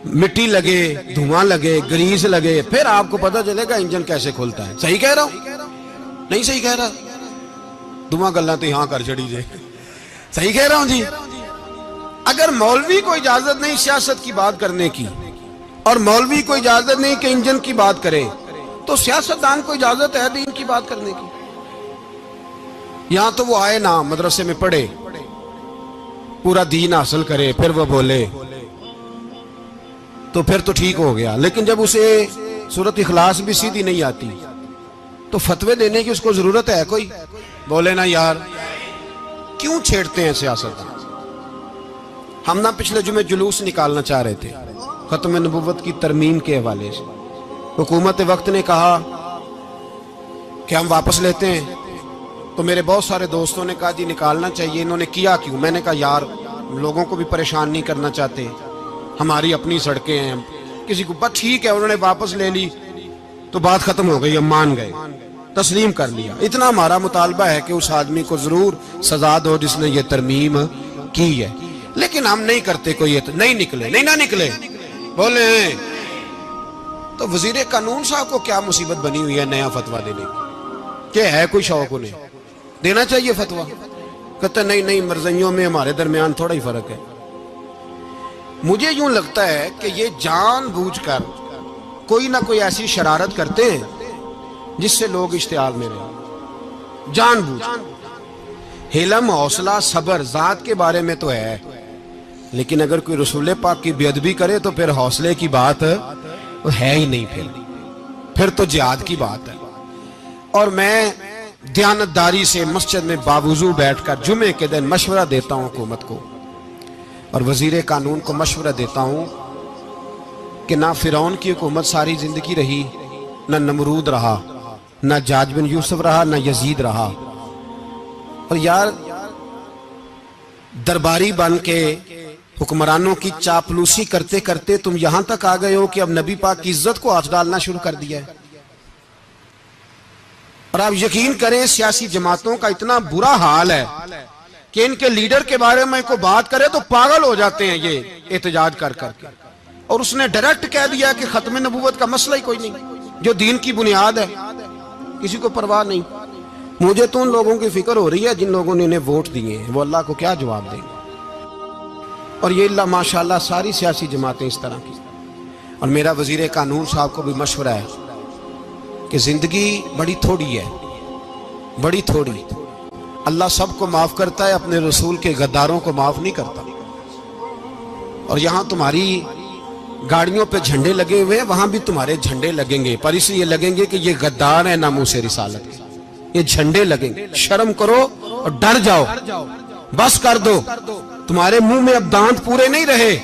مٹی لگے، دھواں لگے، گریس لگے، پھر آپ کو پتہ چلے گا انجن کیسے کھلتا ہے۔ صحیح کہہ رہا ہوں؟ نہیں صحیح کہہ رہا؟ دھواں گلنا تو یہاں کر چڑی جائے، صحیح کہہ رہا ہوں جی؟ اگر مولوی کو اجازت نہیں سیاست کی بات کرنے کی، اور مولوی کو اجازت نہیں کہ انجن کی بات کرے، تو سیاستدان کو اجازت ہے دین کی بات کرنے کی؟ یہاں تو وہ آئے نا مدرسے میں پڑھے، پورا دین حاصل کرے، پھر وہ بولے۔ تو پھر تو ٹھیک ہو گیا، لیکن جب اسے سورت اخلاص بھی سیدھی نہیں آتی تو فتوے دینے کی اس کو ضرورت ہے کوئی؟ بولے نا یار، کیوں چھیڑتے ہیں سیاست؟ ہم نہ پچھلے جمعے جلوس نکالنا چاہ رہے تھے ختم نبوت کی ترمیم کے حوالے سے، حکومت وقت نے کہا کہ ہم واپس لیتے ہیں، تو میرے بہت سارے دوستوں نے کہا جی نکالنا چاہیے، انہوں نے کیا کیوں؟ میں نے کہا یار لوگوں کو بھی پریشان نہیں کرنا چاہتے، ہماری اپنی سڑکیں ہیں، کسی کو بس ٹھیک ہے، انہوں نے واپس لے لی تو بات ختم ہو گئی، ہم مان گئے، تسلیم کر لیا۔ اتنا ہمارا مطالبہ ہے کہ اس آدمی کو ضرور سزا دو جس نے یہ ترمیم کی ہے، لیکن ہم نہیں کرتے، کوئی نہیں نکلے، نہیں نہ نکلے بولے ہیں۔ تو وزیر قانون صاحب کو کیا مصیبت بنی ہوئی ہے نیا فتویٰ دینے کی؟ کہ ہے کوئی شوق انہیں دینا چاہیے فتویٰ؟ کہتے نہیں مرضیوں میں ہمارے درمیان تھوڑا ہی فرق ہے۔ مجھے یوں لگتا ہے کہ یہ جان بوجھ کر کوئی نہ کوئی ایسی شرارت کرتے ہیں جس سے لوگ اشتعال میں رہیں، جان بوجھ۔ حلم، حوصلہ، صبر ذات کے بارے میں تو ہے، لیکن اگر کوئی رسول پاک کی بے ادبی کرے تو پھر حوصلے کی بات ہے ہی نہیں، پھر تو جہاد کی بات ہے۔ اور میں دیانتداری سے مسجد میں باوضو بیٹھ کر جمعے کے دن مشورہ دیتا ہوں حکومت کو اور وزیر قانون کو مشورہ دیتا ہوں کہ نہ فرعون کی حکومت ساری زندگی رہی، نہ نمرود رہا، نہ جاج بن یوسف رہا، نہ یزید رہا، اور یار درباری بن کے حکمرانوں کی چاپلوسی کرتے کرتے تم یہاں تک آ گئے ہو کہ اب نبی پاک کی عزت کو آنچ ڈالنا شروع کر دیا ہے۔ اور آپ یقین کریں سیاسی جماعتوں کا اتنا برا حال ہے کہ ان کے لیڈر کے بارے میں کوئی بات کرے تو پاگل ہو جاتے ہیں یہ احتجاج کر کر کے، اور اس نے ڈائریکٹ کہہ دیا کہ ختم نبوت کا مسئلہ ہی کوئی نہیں، جو دین کی بنیاد ہے، کسی کو پرواہ نہیں۔ مجھے تو ان لوگوں کی فکر ہو رہی ہے جن لوگوں نے انہیں ووٹ دیے ہیں، وہ اللہ کو کیا جواب دیں گے؟ اور یہ اللہ ماشاءاللہ ساری سیاسی جماعتیں اس طرح کی۔ اور میرا وزیر قانون صاحب کو بھی مشورہ ہے کہ زندگی بڑی تھوڑی ہے، بڑی تھوڑی، اللہ سب کو معاف کرتا ہے، اپنے رسول کے غداروں کو معاف نہیں کرتا۔ اور یہاں تمہاری گاڑیوں پہ جھنڈے لگے ہوئے ہیں، وہاں بھی تمہارے جھنڈے لگیں گے، پر اس لیے لگیں گے کہ یہ غدار ہیں ناموس رسالت کے، یہ جھنڈے لگیں گے۔ شرم کرو اور ڈر جاؤ، بس کر دو، تمہارے منہ میں اب دانت پورے نہیں رہے۔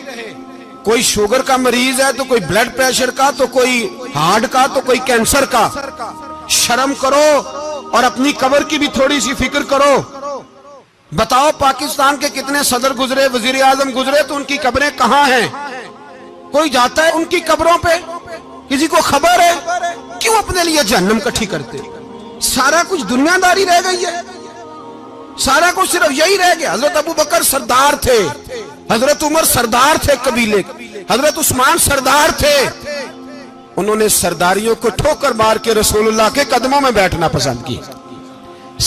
کوئی شوگر کا مریض ہے تو کوئی بلڈ پریشر کا، تو کوئی ہارٹ کا، تو کوئی کینسر کا۔ شرم کرو اور اپنی قبر کی بھی تھوڑی سی فکر کرو۔ بتاؤ پاکستان کے کتنے صدر گزرے، وزیر اعظم گزرے، تو ان کی قبریں کہاں ہیں؟ کوئی جاتا ہے ان کی قبروں پہ؟ کسی کو خبر ہے؟ کیوں اپنے لیے جہنم کٹھی کرتے؟ سارا کچھ دنیا داری رہ گئی ہے، سارا کچھ صرف یہی رہ گیا۔ حضرت ابو بکر سردار تھے، حضرت عمر سردار تھے قبیلے، حضرت عثمان سردار تھے، انہوں نے سرداریوں کو ٹھوکر مار کے رسول اللہ کے قدموں میں بیٹھنا پسند کی،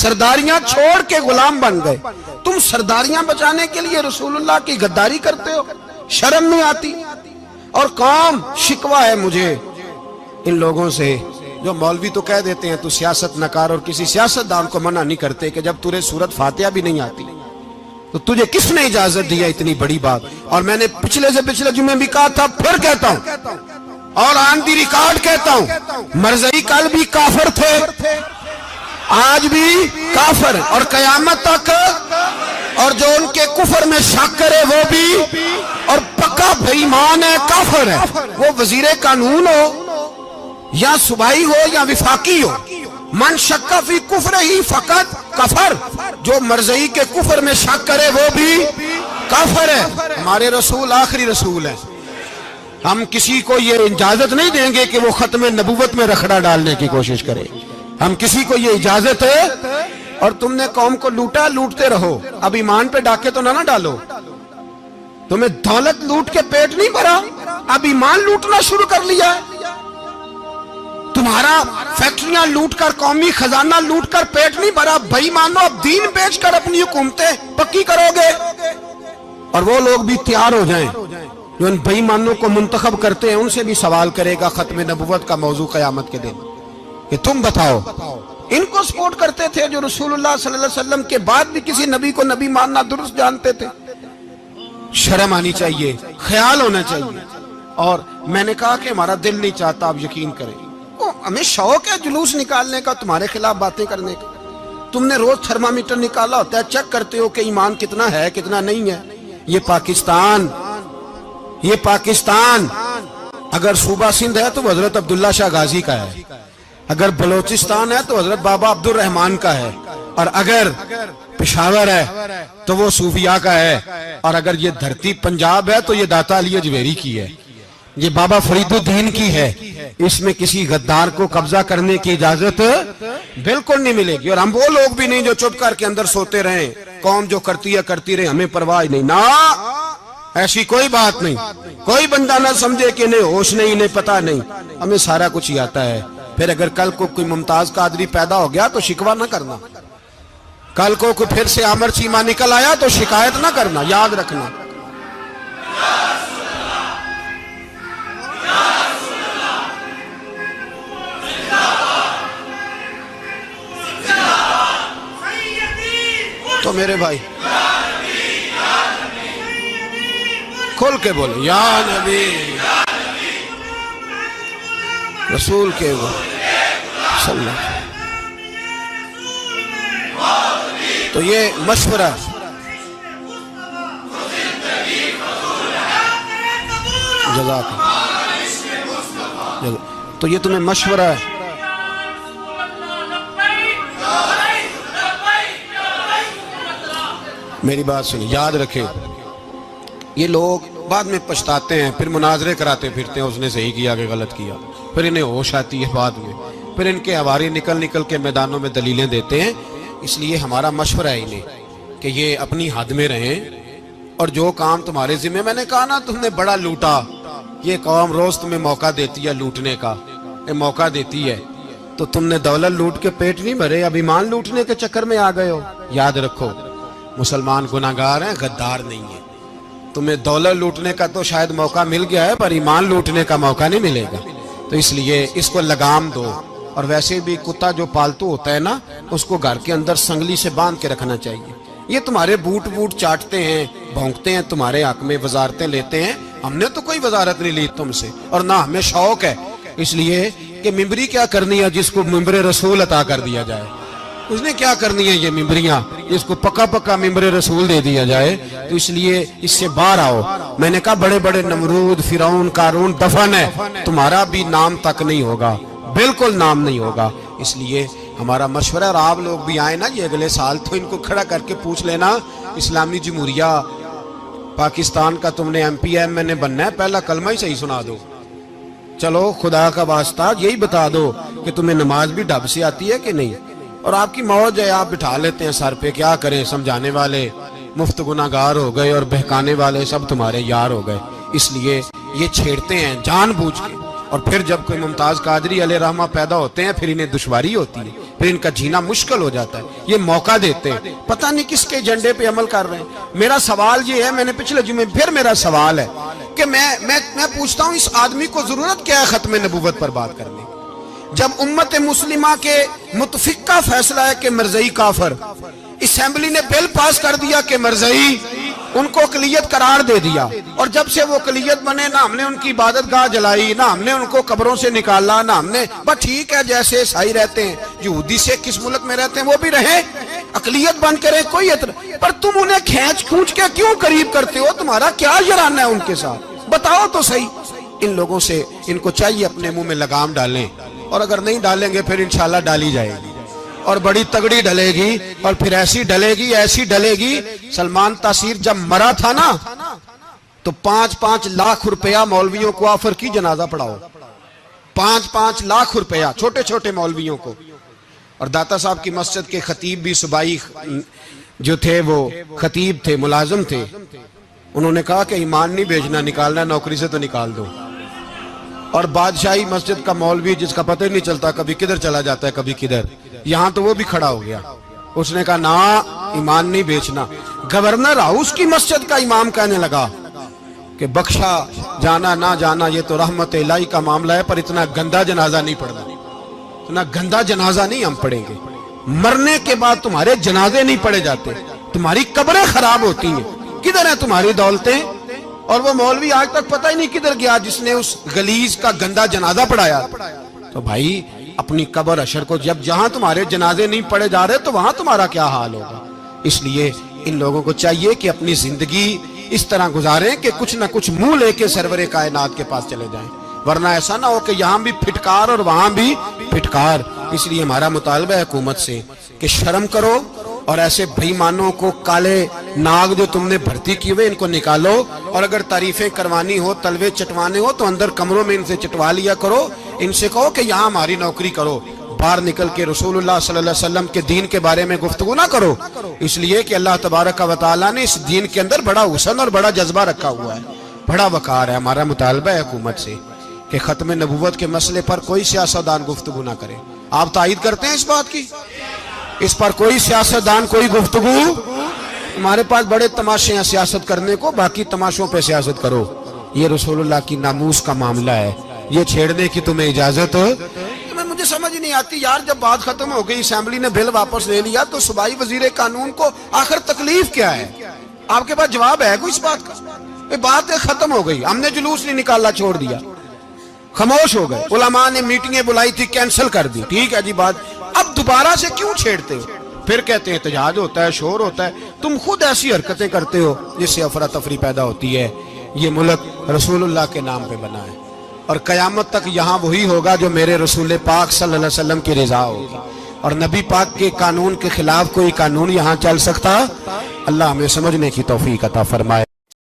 سرداریاں چھوڑ کے غلام بن گئے۔ تم سرداریاں بچانے کے لیے رسول اللہ کی غداری کرتے ہو، شرم نہیں آتی؟ اور قوم شکوہ ہے مجھے ان لوگوں سے جو مولوی تو کہہ دیتے ہیں تو سیاست نہ کر، اور کسی سیاست دان کو منع نہیں کرتے کہ جب تجھے سورت فاتحہ بھی نہیں آتی تو تجھے کس نے اجازت دیا اتنی بڑی بات؟ اور میں نے پچھلے سے پچھلے جمعے بھی کہا تھا، پھر کہتا ہوں اور آن دی ریکارڈ کہتا ہوں، مرزائی کل بھی کافر تھے، آج بھی کافر، اور قیامت تک، اور جو ان کے کفر میں شک کرے وہ بھی، اور پکا بے ایمان ہے، کافر ہے، وہ وزیر قانون ہو یا صوبائی ہو یا وفاقی ہو۔ من شک فی کفر ہی فقط کفر، جو مرزائی کے کفر میں شک کرے وہ بھی کافر ہے۔ ہمارے رسول آخری رسول ہے، ہم کسی کو یہ اجازت نہیں دیں گے کہ وہ ختم نبوت میں رکھڑا ڈالنے کی کوشش کرے، ہم کسی کو یہ اجازت ہے۔ اور تم نے قوم کو لوٹا، لوٹتے رہو، اب ایمان پہ ڈاکے تو نہ ڈالو۔ تمہیں دولت لوٹ کے پیٹ نہیں بھرا، اب ایمان لوٹنا شروع کر لیا ہے۔ تمہارا فیکٹریاں لوٹ کر، قومی خزانہ لوٹ کر پیٹ نہیں بھرا، بھائی مانو اب دین بیچ کر اپنی حکومتیں پکی کرو گے۔ اور وہ لوگ بھی تیار ہو جائیں جو ان بھائی مانوں کو منتخب کرتے ہیں، ان سے بھی سوال کرے گا ختم نبوت کا موضوع قیامت کے دن کہ تم بتاؤ، ان کو سپورٹ کرتے تھے جو رسول اللہ صلی اللہ علیہ وسلم کے بعد بھی کسی نبی کو نبی ماننا درست جانتے تھے۔ شرم آنی چاہیے، خیال ہونا چاہیے۔ اور میں نے کہا کہ ہمارا دل نہیں چاہتا، آپ یقین کریں، ہمیں شوق ہے جلوس نکالنے کا، تمہارے خلاف باتیں کرنے کا۔ تم نے روز تھرمامیٹر نکالا ہوتا ہے، چیک کرتے ہو کہ ایمان کتنا ہے کتنا نہیں ہے۔ یہ پاکستان اگر صوبہ سندھ ہے تو حضرت عبداللہ شاہ غازی کا ہے، اگر بلوچستان ہے تو حضرت بابا عبد الرحمان کا ہے، اور اگر پشاور ہے تو وہ صوفیاء کا ہے، اور اگر یہ دھرتی پنجاب ہے تو یہ داتا علی اجویری کی ہے، یہ بابا فرید الدین کی ہے۔ اس میں کسی غدار کو قبضہ کرنے کی اجازت بالکل نہیں ملے گی، اور ہم وہ لوگ بھی نہیں جو چپ کر کے اندر سوتے رہیں، قوم جو کرتی ہے کرتی رہے، ہمیں پرواہ نہیں، نہ ایسی کوئی بات نہیں۔ کوئی بندہ نہ سمجھے کہ انہیں ہوش نہیں، انہیں پتہ نہیں، ہمیں سارا کچھ ہی آتا ہے۔ پھر اگر کل کو کوئی ممتاز قادری پیدا ہو گیا تو شکوہ نہ کرنا، کل کو کوئی پھر سے عامر چیمہ نکل آیا تو شکایت نہ کرنا، یاد رکھنا۔ تو میرے بھائی کھل کے بولے یا نبی رسول کے صلی اللہ علیہ وسلم۔ تو یہ مشورہ جزاک اللہ، تو یہ تمہیں مشورہ ہے۔ میری بات سنیں، یاد رکھیں، یہ لوگ بعد میں پچھتاتے ہیں، پھر مناظرے کراتے پھرتے ہیں، اس نے صحیح کیا کہ غلط کیا، پھر انہیں ہوش آتی ہے بعد میں، پھر ان کے ہواری نکل کے میدانوں میں دلیلیں دیتے ہیں۔ اس لیے ہمارا مشورہ ہے انہیں کہ یہ اپنی حد میں رہیں، اور جو کام تمہارے ذمہ، میں نے کہا نا تم نے بڑا لوٹا، یہ قوم روز تمہیں موقع دیتی ہے لوٹنے کا، یہ موقع دیتی ہے، تو تم نے دولت لوٹ کے پیٹ نہیں بھرے، اب ایمان لوٹنے کے چکر میں آ گئے ہو۔ یاد رکھو، مسلمان گناہگار ہیں، غدار نہیں ہیں۔ تمہیں دولت لوٹنے کا تو شاید موقع مل گیا ہے، پر ایمان لوٹنے کا موقع نہیں ملے گا، تو اس لیے اس کو لگام دو۔ اور ویسے بھی کتا جو پالتو ہوتا ہے نا، اس کو گھر کے اندر سنگلی سے باندھ کے رکھنا چاہیے۔ یہ تمہارے بوٹ چاٹتے ہیں، بھونکتے ہیں تمہارے حق میں، وزارتیں لیتے ہیں، ہم نے تو کوئی وزارت نہیں لی تم سے، اور نہ ہمیں شوق ہے، اس لیے کہ ممبری کیا کرنی ہے جس کو ممبر رسول عطا کر دیا جائے، اس نے کیا کرنی ہے یہ ممبریاں جس کو پکا ممبر رسول دے دیا جائے، تو اس لیے اس سے باہر آؤ۔ میں نے کہا بڑے بڑے نمرود، فرعون، قارون دفن ہے، تمہارا بھی نام تک نہیں ہوگا، بالکل نام نہیں ہوگا۔ اس لیے ہمارا مشورہ، اور آپ لوگ بھی آئے نا یہ اگلے سال، تو ان کو کھڑا کر کے پوچھ لینا، اسلامی جمہوریہ پاکستان کا تم نے MPM میں نے بننا ہے، پہلا کلمہ ہی صحیح سنا دو، چلو خدا کا واسطہ یہی بتا دو کہ تمہیں نماز بھی ڈھب سے آتی ہے کہ نہیں، اور آپ کی موج ہے، آپ بٹھا لیتے ہیں سر پہ، کیا کریں، سمجھانے والے مفت گناہگار ہو گئے اور بہکانے والے سب تمہارے یار ہو گئے۔ اس لیے یہ چھیڑتے ہیں جان بوجھ کے، اور پھر جب کوئی ممتاز قادری علیہ رحمہ پیدا ہوتے ہیں، پھر انہیں دشواری ہوتی ہے، پھر ان کا جینا مشکل ہو جاتا ہے، یہ موقع دیتے ہیں، پتہ نہیں کس کے ایجنڈے پہ عمل کر رہے ہیں۔ میرا سوال یہ ہے، میں نے پچھلے جمعے پھر میرا سوال ہے کہ میں پوچھتا ہوں، اس آدمی کو ضرورت کیا ہے ختم نبوت پر بات کرنے، جب امت مسلمہ کے متفق کا فیصلہ ہے کہ مرزائی کافر، اسمبلی نے بل پاس کر دیا کہ مرزائی، ان کو اقلیت قرار دے دیا، اور جب سے وہ اقلیت بنے، نہ ہم نے ان کی عبادت گاہ جلائی، نہ ہم نے ان کو قبروں سے نکالا، نہ ہم نے، بس ٹھیک ہے جیسے عیسائی رہتے ہیں، یہودی سے کس ملک میں رہتے ہیں وہ بھی رہیں، اقلیت بن کے رہیں، کوئی اعتراض، پر تم انہیں کھینچ کے کیوں قریب کرتے ہو؟ تمہارا کیا جرانہ ہے ان کے ساتھ؟ بتاؤ تو صحیح۔ ان لوگوں سے ان کو چاہیے اپنے منہ میں لگام ڈالیں، اور اگر نہیں ڈالیں گے پھر انشاءاللہ ڈالی جائے گی، اور بڑی تگڑی ڈلے گی، اور پھر ایسی ڈلے گی۔ سلمان تاثیر جب مرا تھا نا تو 5-5 لاکھ روپیہ مولویوں کو آفر کی جنازہ پڑھاؤ، 5-5 لاکھ روپیہ چھوٹے چھوٹے مولویوں کو۔ اور داتا صاحب کی مسجد کے خطیب بھی صوبائی جو تھے، وہ خطیب تھے، ملازم تھے، انہوں نے کہا کہ ایمان نہیں بیچنا، نکالنا نوکری سے تو نکال دو۔ اور بادشاہی مسجد کا مولوی جس کا پتہ ہی نہیں چلتا، کبھی کدھر چلا جاتا ہے کبھی کدھر، یہاں تو وہ بھی کھڑا ہو گیا، اس نے کہا نا ایمان نہیں بیچنا۔ گورنر ہاؤس کی مسجد کا امام کہنے لگا کہ بخشا جانا نہ جانا یہ تو رحمت الہی کا معاملہ ہے، پر اتنا گندا جنازہ نہیں پڑھنا، اتنا گندا جنازہ نہیں ہم پڑھیں گے، مرنے کے بعد تمہارے جنازے نہیں پڑھے جاتے، تمہاری قبریں خراب ہوتی ہیں، کدھر ہیں تمہاری دولتیں؟ اور وہ مولوی آج تک پتہ ہی نہیں کدھر گیا جس نے اس غلیظ کا گندا جنازہ پڑھایا. تو بھائی اپنی قبر اشر کو جب جہاں تمہارے جنازے نہیں پڑھے جا رہے تو وہاں تمہارا کیا حال ہوگا. اس لیے ان لوگوں کو چاہیے کہ اپنی زندگی اس طرح گزاریں کہ کچھ نہ کچھ منہ لے کے سرور کائنات کے پاس چلے جائیں، ورنہ ایسا نہ ہو کہ یہاں بھی پھٹکار اور وہاں بھی پھٹکار. اس لیے ہمارا مطالبہ ہے حکومت سے کہ شرم کرو اور ایسے بھائیمانوں کو کالے ناگ جو تم نے بھرتی کی ہوئے ان کو نکالو، اور اگر تعریفیں کروانی ہو تلوے چٹوانے ہو تو اندر کمروں میں ان سے چٹوا لیا کرو. ان سے کہو کہ یہاں ہماری نوکری کرو، باہر نکل کے رسول اللہ صلی اللہ علیہ وسلم کے دین کے بارے میں گفتگو نہ کرو. اس لیے کہ اللہ تبارک و تعالیٰ نے اس دین کے اندر بڑا حسن اور بڑا جذبہ رکھا ہوا ہے، بڑا وقار ہے. ہمارا مطالبہ ہے حکومت سے کہ ختم نبوت کے مسئلے پر کوئی سیاستدان گفتگو نہ کرے. آپ تائید کرتے ہیں اس بات کی؟ اس پر کوئی سیاستدان کوئی گفتگو. ہمارے پاس بڑے تماشے ہیں سیاست کرنے کو، باقی تماشوں پہ سیاست کرو. یہ رسول اللہ کی ناموس کا معاملہ ہے، یہ چھیڑنے کی تمہیں اجازت ہو؟ مجھے سمجھ نہیں آتی یار، جب بات ختم ہو گئی اسمبلی نے بل واپس لے لیا تو صوبائی وزیر قانون کو آخر تکلیف کیا ہے؟ آپ کے پاس جواب ہے کوئی اس بات کا؟ بات ختم ہو گئی، ہم نے جلوس نہیں نکالا، چھوڑ دیا، خاموش ہو گئے. علماء نے میٹنگیں بلائی تھی کینسل کر دی، ٹھیک ہے جی بات. اب دوبارہ سے کیوں چھیڑتے ہو؟ پھر کہتے ہیں احتجاج ہوتا ہے، شور ہوتا ہے. تم خود ایسی حرکتیں کرتے ہو جس سے افراتفری پیدا ہوتی ہے. یہ ملک رسول اللہ کے نام پہ بنا ہے اور قیامت تک یہاں وہی ہوگا جو میرے رسول پاک صلی اللہ علیہ وسلم کی رضا ہوگی، اور نبی پاک کے قانون کے خلاف کوئی قانون یہاں چل سکتا؟ اللہ ہمیں سمجھنے کی توفیق عطا فرمائے.